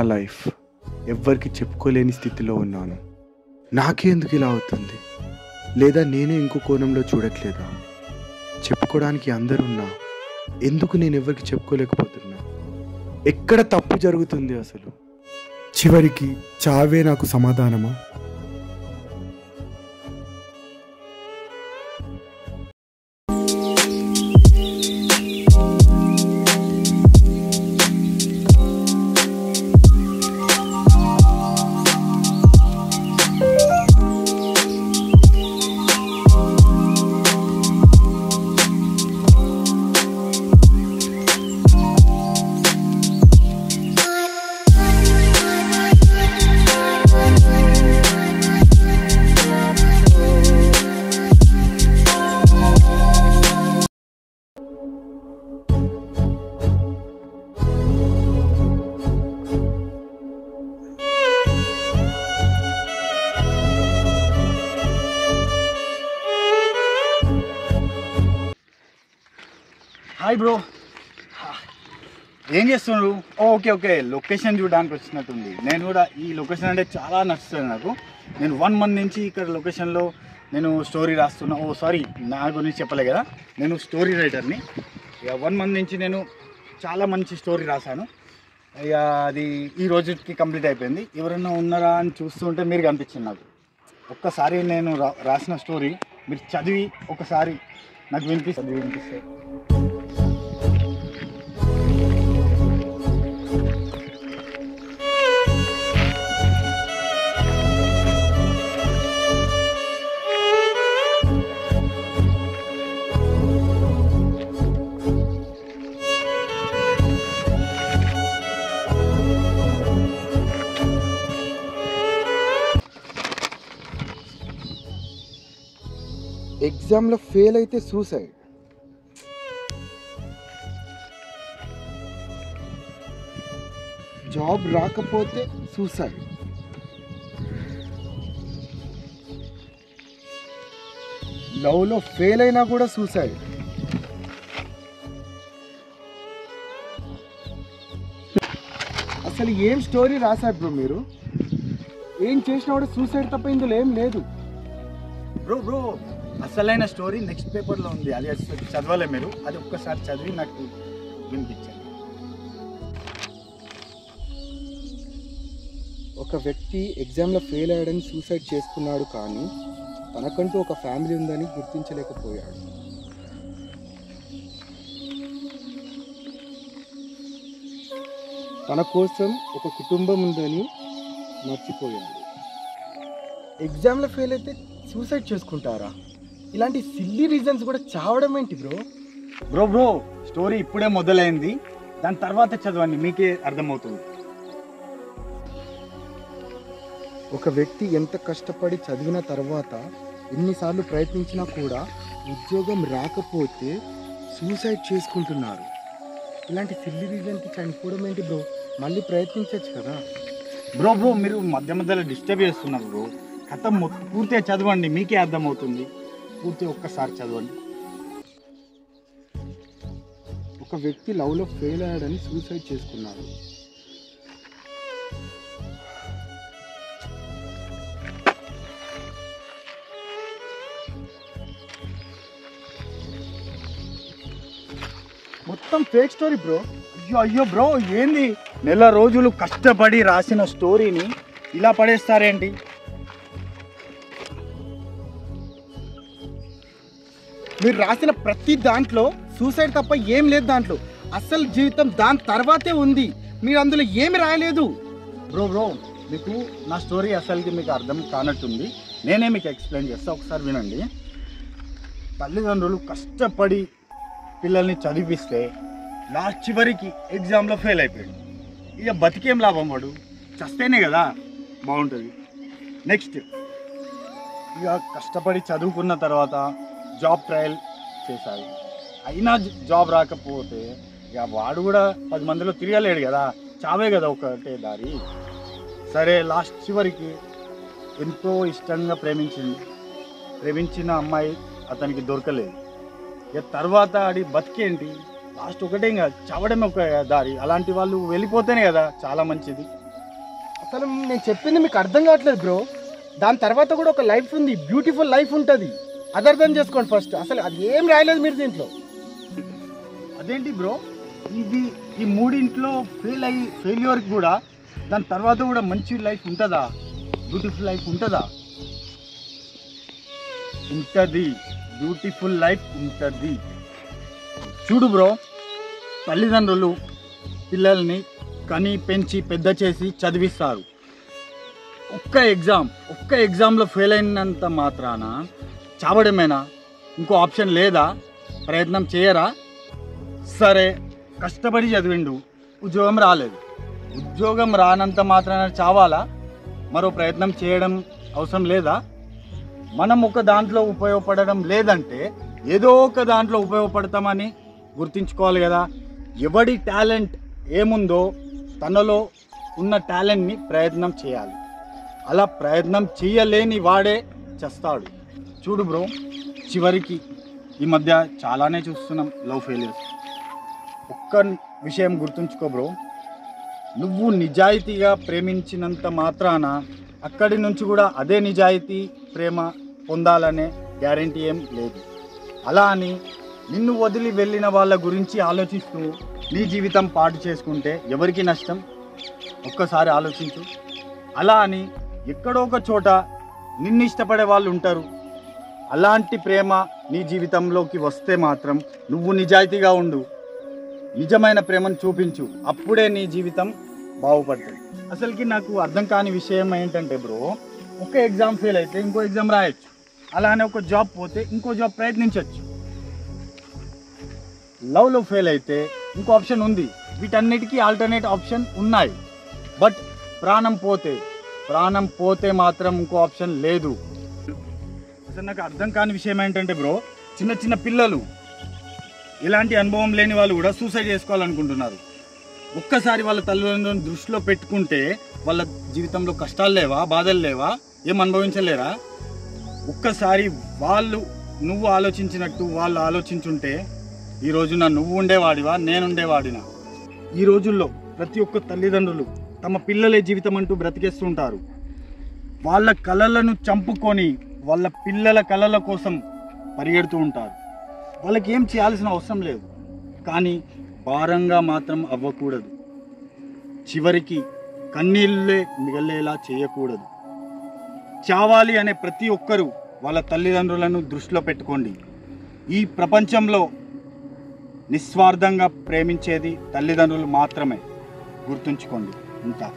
నా లైఫ్ ఎవ్వరికి చెప్పుకోలేని స్థితిలో ఉన్నాను. నాకే ఎందుకు ఇలా అవుతుంది? లేదా నేనే ఇంకో కోణంలో చూడట్లేదా? చెప్పుకోవడానికి అందరున్నా ఎందుకు నేను ఎవరికి చెప్పుకోలేకపోతున్నా? ఎక్కడ తప్పు జరుగుతుంది అసలు? చివరికి చావే నాకు సమాధానమా? హాయ్ బ్రో, ఏం చేస్తున్నారు? ఓకే లొకేషన్ చూడడానికి వచ్చినట్టుంది. నేను కూడా ఈ లొకేషన్ అంటే చాలా నచ్చుతుంది నాకు. నేను 1 month నుంచి ఇక్కడ లొకేషన్లో నేను స్టోరీ రాస్తున్నా. సారీ, నా గురించి చెప్పలే కదా, నేను స్టోరీ రైటర్ని. ఇక 1 month నుంచి నేను చాలా మంచి స్టోరీ రాశాను. ఇక అది ఈ రోజుకి కంప్లీట్ అయిపోయింది. ఎవరైనా ఉన్నారా అని చూస్తుంటే మీరు కనిపించింది నాకు. ఒక్కసారి నేను రాసిన స్టోరీ మీరు చదివి ఒకసారి నాకు వినిపిస్తే ఎగ్జామ్లో ఫెయిల్ అయితే సూసైడ్, జాబ్ రాకపోతే సూసైడ్, లవ్లో ఫెయిల్ అయినా కూడా సూసైడ్. అసలు ఏం స్టోరీ రాశారు బ్రో మీరు? ఏం చేసినా కూడా సూసైడ్ తప్ప ఇందులో ఏం లేదు. బ్రో అసలైన స్టోరీ నెక్స్ట్ పేపర్లో ఉంది. అది చదవలే మీరు, అది ఒక్కసారి చదివి నాకు వినిపించండి. ఒక వ్యక్తి ఎగ్జామ్లో ఫెయిల్ అయ్యాడని సూసైడ్ చేసుకున్నాడు, కానీ తనకంటూ ఒక ఫ్యామిలీ ఉందని గుర్తించలేకపోయాడు. తన కోసం ఒక కుటుంబం ఉందని మర్చిపోయాడు. ఎగ్జామ్లో ఫెయిల్ అయితే సూసైడ్ చేసుకుంటారా? ఇలాంటి సిల్లీ రీజన్స్ కూడా చావడం ఏంటి బ్రో స్టోరీ ఇప్పుడే మొదలైంది, దాని తర్వాత చదవండి, మీకే అర్థమవుతుంది. ఒక వ్యక్తి ఎంత కష్టపడి చదివిన తర్వాత ఎన్నిసార్లు ప్రయత్నించినా కూడా ఉద్యోగం రాకపోతే సూసైడ్ చేసుకుంటున్నారు. ఇలాంటి సిల్లీ రీజన్కి చనిపోవడం ఏంటి బ్రో? మళ్ళీ ప్రయత్నించవచ్చు కదా. బ్రో మీరు మధ్యలో డిస్టర్బ్ చేస్తున్నారు బ్రో. కథ పూర్తిగా చదవండి, మీకే అర్థమవుతుంది. పూర్తి ఒక్కసారి చదవండి. ఒక వ్యక్తి లవ్లో ఫెయిల్ అయ్యాడని సూసైడ్ చేసుకున్నాడు. మొత్తం ఫేక్ స్టోరీ బ్రో. అయ్యో బ్రో, ఏంది నెల రోజులు కష్టపడి రాసిన స్టోరీని ఇలా పడేస్తారేంటి? మీరు రాసిన ప్రతి దాంట్లో సూసైడ్ తప్ప ఏం లేదు. దాంట్లో అసలు జీవితం దాని తర్వాతే ఉంది. మీరు అందులో ఏమి రాయలేదు. బ్రో మీకు నా స్టోరీ అసలుకి మీకు అర్థం కానట్టుంది. నేనే మీకు ఎక్స్ప్లెయిన్ చేస్తా, ఒకసారి వినండి. తల్లిదండ్రులు కష్టపడి పిల్లల్ని చదివిస్తే లాస్ట్ చివరికి ఎగ్జామ్లో ఫెయిల్ అయిపోయాడు. ఇక బతికేం లాభం? వాడు చస్తేనే కదా బాగుంటుంది. నెక్స్ట్ ఇక కష్టపడి చదువుకున్న తర్వాత జాబ్ ట్రయల్ చేశాడు, అయినా జాబ్ రాకపోతే ఇక వాడు కూడా 10 మందిలో తిరగలేడు కదా, చావే కదా ఒకటే దారి. సరే లాస్ట్ చివరికి ఎంతో ఇష్టంగా ప్రేమించిన అమ్మాయి అతనికి దొరకలేదు. ఇక తర్వాత ఆడి బతికేంటి? లాస్ట్ ఒకటే, ఇంకా చవడమే ఒక దారి. అలాంటి వాళ్ళు వెళ్ళిపోతేనే కదా చాలా మంచిది. అసలు నేను చెప్పింది మీకు అర్థం కావట్లేదు బ్రో. దాని తర్వాత కూడా ఒక లైఫ్ ఉంది, బ్యూటిఫుల్ లైఫ్ ఉంటుంది. అది అర్థం చేసుకోండి ఫస్ట్. అసలు అది ఏం రాయలేదు మీరు దీంట్లో. అదేంటి బ్రో, ఇది ఈ మూడింట్లో ఫెయిల్యూర్కి కూడా దాని తర్వాత కూడా మంచి లైఫ్ ఉంటుందా, బ్యూటిఫుల్ లైఫ్ ఉంటుందా? ఉంటుంది, బ్యూటిఫుల్ లైఫ్ ఉంటుంది. చూడు బ్రో, తల్లిదండ్రులు పిల్లల్ని కని పెంచి పెద్ద చేసి చదివిస్తారు. ఒక్క ఎగ్జామ్లో ఫెయిల్ అయినంత మాత్రాన చావడమేనా? ఇంకో ఆప్షన్ లేదా? ప్రయత్నం చేయరా? సరే, కష్టపడి చదివిండు, ఉద్యోగం రాలేదు. ఉద్యోగం రానంత మాత్రాన చావాలా? మరో ప్రయత్నం చేయడం అవసరం లేదా? మనం ఒక దాంట్లో ఉపయోగపడడం లేదంటే ఏదో ఒక దాంట్లో ఉపయోగపడతామని గుర్తుంచుకోవాలి కదా. ఎవడి టాలెంట్ ఏముందో తనలో ఉన్న టాలెంట్ని ప్రయత్నం చేయాలి. అలా ప్రయత్నం చేయలేని వాడే చేస్తాడు. చూడు బ్రో, చివరికి ఈ మధ్య చాలానే చూస్తున్నాం లవ్ ఫెయిల్యూర్స్. ఒక్క విషయం గుర్తుంచుకో బ్రో, నువ్వు నిజాయితీగా ప్రేమించినంత మాత్రాన అక్కడి నుంచి కూడా అదే నిజాయితీ ప్రేమ పొందాలనే గ్యారంటీ ఏం లేదు. అలా అని నిన్ను వదిలి వెళ్ళిన వాళ్ళ గురించి ఆలోచిస్తూ నీ జీవితం పాటు చేసుకుంటే ఎవరికి నష్టం? ఒక్కసారి ఆలోచించు. అలా అని ఎక్కడో ఒక చోట నిన్ను ఇష్టపడే వాళ్ళు ఉంటారు. అలాంటి ప్రేమ నీ జీవితంలోకి వస్తే మాత్రం నువ్వు నిజాయితీగా ఉండు, నిజమైన ప్రేమను చూపించు. అప్పుడే నీ జీవితం బాగుపడుతుంది. అసలుకి నాకు అర్థం కాని విషయం ఏంటంటే బ్రో, ఒక ఎగ్జామ్ ఫెయిల్ అయితే ఇంకో ఎగ్జామ్ రాయొచ్చు, అలానే ఒక జాబ్ పోతే ఇంకో జాబ్ ప్రయత్నించవచ్చు. లవ్లో ఫెయిల్ అయితే ఇంకో ఆప్షన్ ఉంది. వీటన్నిటికీ ఆల్టర్నేట్ ఆప్షన్ ఉన్నాయి. బట్ ప్రాణం పోతే మాత్రం ఇంకో ఆప్షన్ లేదు. అసలు నాకు అర్థం కాని విషయం ఏంటంటే బ్రో, చిన్న పిల్లలు, ఎలాంటి అనుభవం లేని వాళ్ళు కూడా సూసైడ్ చేసుకోవాలనుకుంటున్నారు. ఒక్కసారి వాళ్ళ తల్లిదండ్రులను దృష్టిలో పెట్టుకుంటే వాళ్ళ జీవితంలో కష్టాలు లేవా, బాధలు లేవా, ఏం అనుభవించలేరా? ఒక్కసారి నువ్వు ఆలోచించినట్టు వాళ్ళు ఆలోచించుంటే ఈ రోజున నువ్వు ఉండేవాడివా, నేనుండేవాడినా? ఈ రోజుల్లో ప్రతి ఒక్క తల్లిదండ్రులు తమ పిల్లలే జీవితం అంటూ బ్రతికేస్తుంటారు. వాళ్ళ కలలను చంపుకొని వాళ్ళ పిల్లల కలల కోసం పరిగెడుతూ ఉంటారు. వాళ్ళకి ఏం చేయాల్సిన అవసరం లేదు, కానీ భారంగా మాత్రం అవ్వకూడదు. చివరికి కన్నీళ్ళే మిగలేలా చేయకూడదు. చావాలి అనే ప్రతి ఒక్కరూ వాళ్ళ తల్లిదండ్రులను దృష్టిలో పెట్టుకోండి. ఈ ప్రపంచంలో నిస్వార్థంగా ప్రేమించేది తల్లిదండ్రులు మాత్రమే. గుర్తుంచుకోండి. ఉంటా.